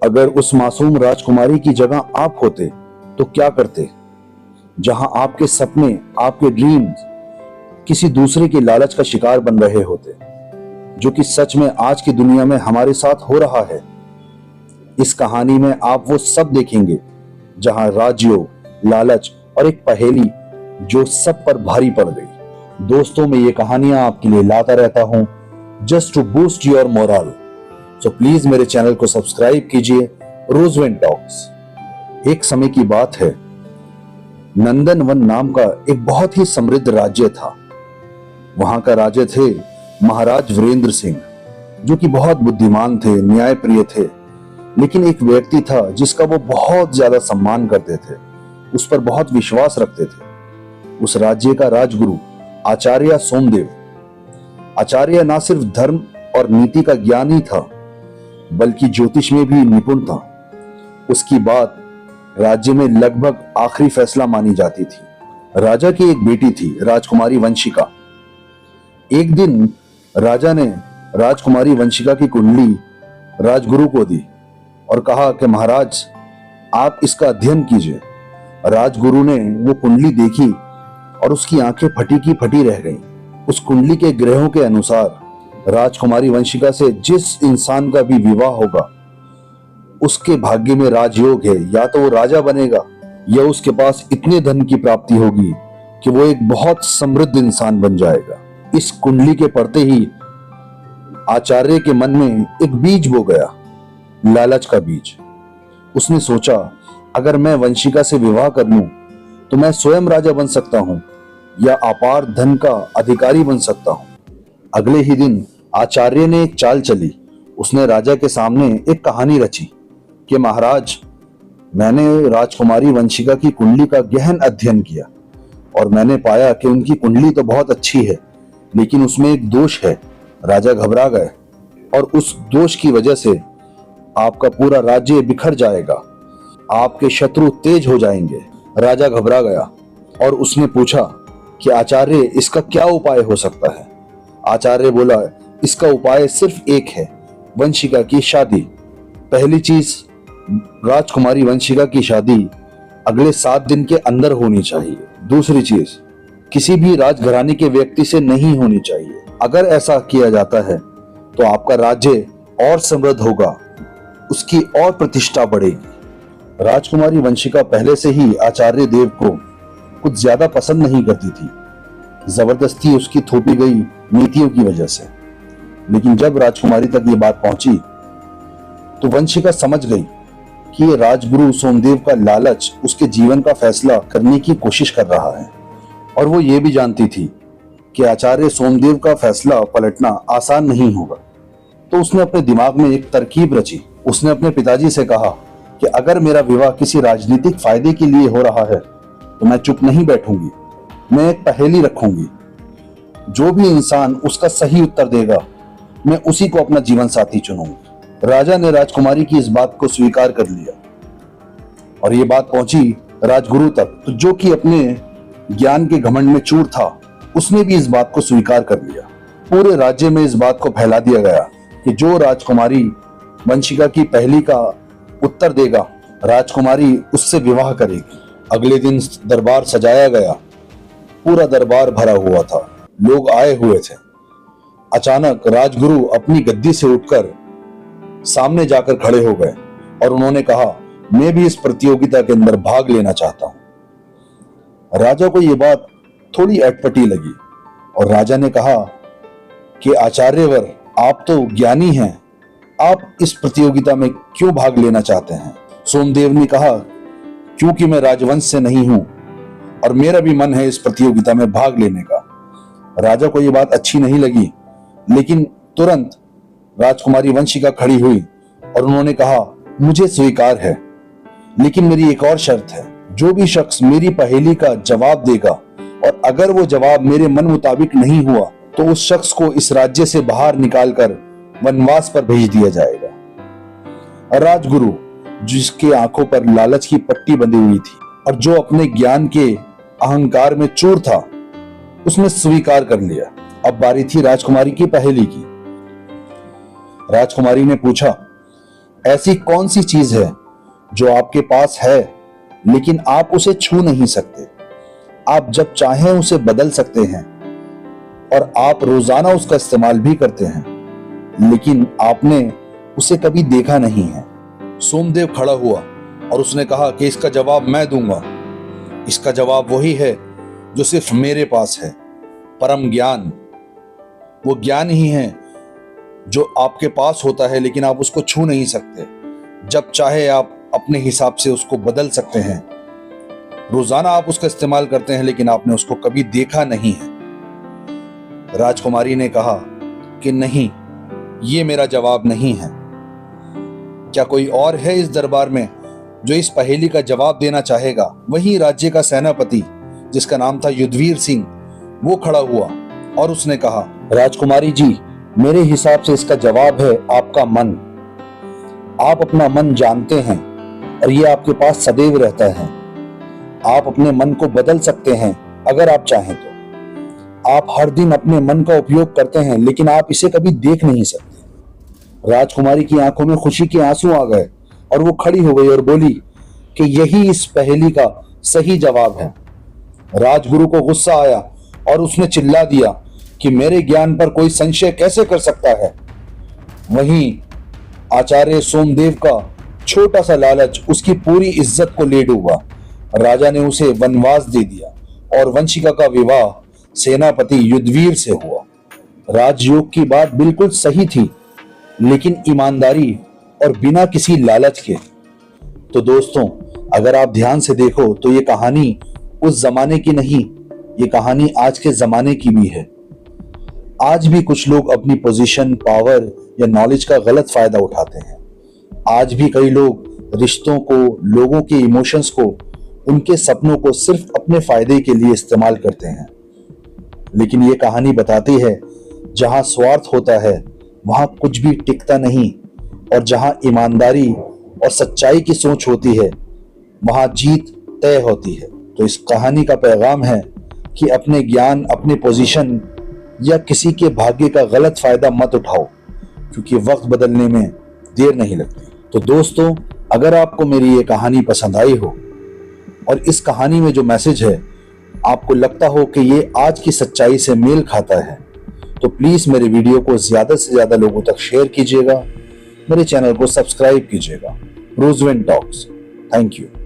अगर उस मासूम राजकुमारी की जगह आप होते तो क्या करते? जहां आपके सपने, आपके ड्रीम्स किसी दूसरे के लालच का शिकार बन रहे होते, जो कि सच में आज की दुनिया में हमारे साथ हो रहा है। इस कहानी में आप वो सब देखेंगे जहां राज्यों, लालच और एक पहेली जो सब पर भारी पड़ गई। दोस्तों, मैं ये कहानियां आपके लिए लाता रहता हूं just to boost your moral. So please मेरे चैनल को सब्सक्राइब कीजिए, रोजवेन टॉक्स। एक समय की बात है, नंदनवन नाम का एक बहुत ही समृद्ध राज्य था। वहां का राजा थे महाराज वीरेंद्र सिंह, जो कि बहुत बुद्धिमान थे, न्यायप्रिय थे। लेकिन एक व्यक्ति था जिसका वो बहुत ज्यादा सम्मान करते थे, उस पर बहुत विश्वास रखते थे। उस राज्य का राजगुरु आचार्य सोमदेव। आचार्य ना सिर्फ धर्म और नीति का ज्ञानी था, बल्कि ज्योतिष में भी निपुण था। उसकी बात राज्य में लगभग आखिरी फैसला मानी जाती थी। राजा की एक बेटी थी, राजकुमारी वंशिका। एक दिन राजा ने राजकुमारी वंशिका की कुंडली राजगुरु को दी और कहा कि महाराज, आप इसका अध्ययन कीजिए। राजगुरु ने वो कुंडली देखी और उसकी आंखें फटी की फटी रह गईं। उस कुंडली के ग्रहों के अनुसार राजकुमारी वंशिका से जिस इंसान का भी विवाह होगा, उसके भाग्य में राजयोग है। या तो वो राजा बनेगा या उसके पास इतने धन की प्राप्ति होगी कि वो एक बहुत समृद्ध इंसान बन जाएगा। इस कुंडली के पढ़ते ही आचार्य के मन में एक बीज बो गया, लालच का बीज। उसने सोचा, अगर मैं वंशिका से विवाह कर लूं तो मैं स्वयं राजा बन सकता हूं या अपार धन का अधिकारी बन सकता हूं। अगले ही दिन आचार्य ने एक चाल चली। उसने राजा के सामने एक कहानी रची कि महाराज, मैंने राजकुमारी वंशिका की कुंडली का गहन अध्ययन किया और मैंने पाया कि उनकी कुंडली तो बहुत अच्छी है, लेकिन उसमें एक दोष है। राजा घबरा गए और उस दोष की वजह से आपका पूरा राज्य बिखर जाएगा, आपके शत्रु तेज हो जाएंगे। राजा घबरा गया और उसने पूछा कि आचार्य, इसका क्या उपाय हो सकता है? आचार्य बोला, इसका उपाय सिर्फ एक है, वंशिका की शादी। पहली चीज, राजकुमारी वंशिका की शादी अगले 7 दिन के अंदर होनी चाहिए। दूसरी चीज, किसी भी राजघराने के व्यक्ति से नहीं होनी चाहिए। अगर ऐसा किया जाता है तो आपका राज्य और समृद्ध होगा, उसकी और प्रतिष्ठा बढ़ेगी। राजकुमारी वंशिका पहले से ही आचार्य देव को कुछ ज्यादा पसंद नहीं करती थी, जबरदस्ती उसकी थोपी गई नीतियों की वजह से। लेकिन जब राजकुमारी तक ये बात पहुंची तो वंशिका समझ गई कि ये राजगुरु सोमदेव का लालच उसके जीवन का फैसला करने की कोशिश कर रहा है। और वो ये भी जानती थी कि आचार्य सोमदेव का फैसला पलटना आसान नहीं होगा। तो उसने अपने दिमाग में एक तरकीब रची। उसने अपने पिताजी से कहा कि अगर मेरा विवाह किसी राजनीतिक फायदे के लिए हो रहा है तो मैं चुप नहीं बैठूंगी, मैं एक पहेली रखूंगी। जो भी इंसान उसका सही उत्तर देगा, मैं उसी को अपना जीवन साथी चुनूंगी। राजा ने राजकुमारी की इस बात को स्वीकार कर लिया और ये बात पहुंची राजगुरु तक, तो जो कि अपने ज्ञान के घमंड में चूर था, उसने भी इस बात को स्वीकार कर लिया। पूरे राज्य में इस बात को फैला दिया गया कि जो राजकुमारी वंशिका की पहेली का उत्तर देगा, राजकुमारी उससे विवाह करेगी। अगले दिन दरबार सजाया गया। पूरा दरबार भरा हुआ था, लोग आए हुए थे। अचानक राजगुरु अपनी गद्दी से उठकर सामने जाकर खड़े हो गए और उन्होंने कहा, मैं भी इस प्रतियोगिता के अंदर भाग लेना चाहता हूं। राजा को यह बात थोड़ी अटपटी लगी और राजा ने कहा कि आचार्यवर, आप तो ज्ञानी हैं, आप इस प्रतियोगिता में क्यों भाग लेना चाहते हैं? सोमदेव ने कहा, क्योंकि मैं राजवंश से नहीं हूं और मेरा भी मन है इस प्रतियोगिता में भाग लेने का। राजा को यह बात अच्छी नहीं लगी, लेकिन तुरंत राजकुमारी वंशिका खड़ी हुई और उन्होंने कहा, मुझे स्वीकार है, लेकिन मेरी एक और शर्त है। जो भी शख्स मेरी पहेली का जवाब देगा और अगर वो जवाब मेरे मन मुताबिक नहीं हुआ तो उस शख्स को इस राज्य से बाहर निकालकर वनवास पर भेज दिया जाएगा। राजगुरु, जिसके आंखों पर लालच की पट्टी बंधी हुई थी और जो अपने ज्ञान के अहंकार में चूर था, उसने स्वीकार कर लिया। अब बारी थी राजकुमारी की पहेली की। राजकुमारी ने पूछा ऐसी कौन सी चीज है जो आपके पास है लेकिन आप उसे छू नहीं सकते? आप जब चाहें उसे बदल सकते हैं और आप रोजाना उसका इस्तेमाल भी करते हैं, लेकिन आपने उसे कभी देखा नहीं है। सोमदेव खड़ा हुआ और उसने कहा कि इसका जवाब मैं दूंगा। इसका जवाब वही है जो सिर्फ मेरे पास है, परम ज्ञान। वो ज्ञान ही है जो आपके पास होता है लेकिन आप उसको छू नहीं सकते। जब चाहे आप अपने हिसाब से उसको बदल सकते हैं। रोजाना आप उसका इस्तेमाल करते हैं लेकिन आपने उसको कभी देखा नहीं है। राजकुमारी ने कहा कि नहीं, ये मेरा जवाब नहीं है। क्या कोई और है इस दरबार में जो इस पहेली का जवाब देना चाहेगा? वहीं राज्य का सेनापति, जिसका नाम था युद्धवीर सिंह, वो खड़ा हुआ और उसने कहा, राजकुमारी जी, मेरे हिसाब से इसका जवाब है आपका मन। आप अपना मन जानते हैं और ये आपके पास सदैव रहता है। आप अपने मन को बदल सकते हैं अगर आप चाहें तो। आप हर दिन अपने मन का उपयोग करते हैं लेकिन आप इसे कभी देख नहीं सकते। राजकुमारी की आंखों में खुशी के आंसू आ गए और वो खड़ी हो गई और बोली कि यही इस पहेली का सही जवाब है। राजगुरु को गुस्सा आया और उसने चिल्ला दिया कि मेरे ज्ञान पर कोई संशय कैसे कर सकता है। वहीं आचार्य सोमदेव का छोटा सा लालच उसकी पूरी इज्जत को ले डूबा। राजा ने उसे वनवास दे दिया और वंशिका का विवाह सेनापति युद्धवीर से हुआ। राजयोग की बात बिल्कुल सही थी, लेकिन ईमानदारी और बिना किसी लालच के। तो दोस्तों, अगर आप ध्यान से देखो तो ये कहानी उस जमाने की नहीं, ये कहानी आज के जमाने की भी है। आज भी कुछ लोग अपनी पोजीशन, पावर या नॉलेज का गलत फायदा उठाते हैं। आज भी कई लोग रिश्तों को, लोगों के इमोशंस को, उनके सपनों को सिर्फ अपने फायदे के लिए इस्तेमाल करते हैं। लेकिन ये कहानी बताती है, जहां स्वार्थ होता है वहां कुछ भी टिकता नहीं, और जहां ईमानदारी और सच्चाई की सोच होती है वहां जीत तय होती है। तो इस कहानी का पैगाम है कि अपने ज्ञान, अपने पोजीशन या किसी के भाग्य का गलत फायदा मत उठाओ, क्योंकि वक्त बदलने में देर नहीं लगती। तो दोस्तों, अगर आपको मेरी ये कहानी पसंद आई हो और इस कहानी में जो मैसेज है आपको लगता हो कि ये आज की सच्चाई से मेल खाता है, तो प्लीज मेरे वीडियो को ज्यादा से ज्यादा लोगों तक शेयर कीजिएगा। मेरे चैनल को सब्सक्राइब कीजिएगा। रोजवेन टॉक्स। Thank you.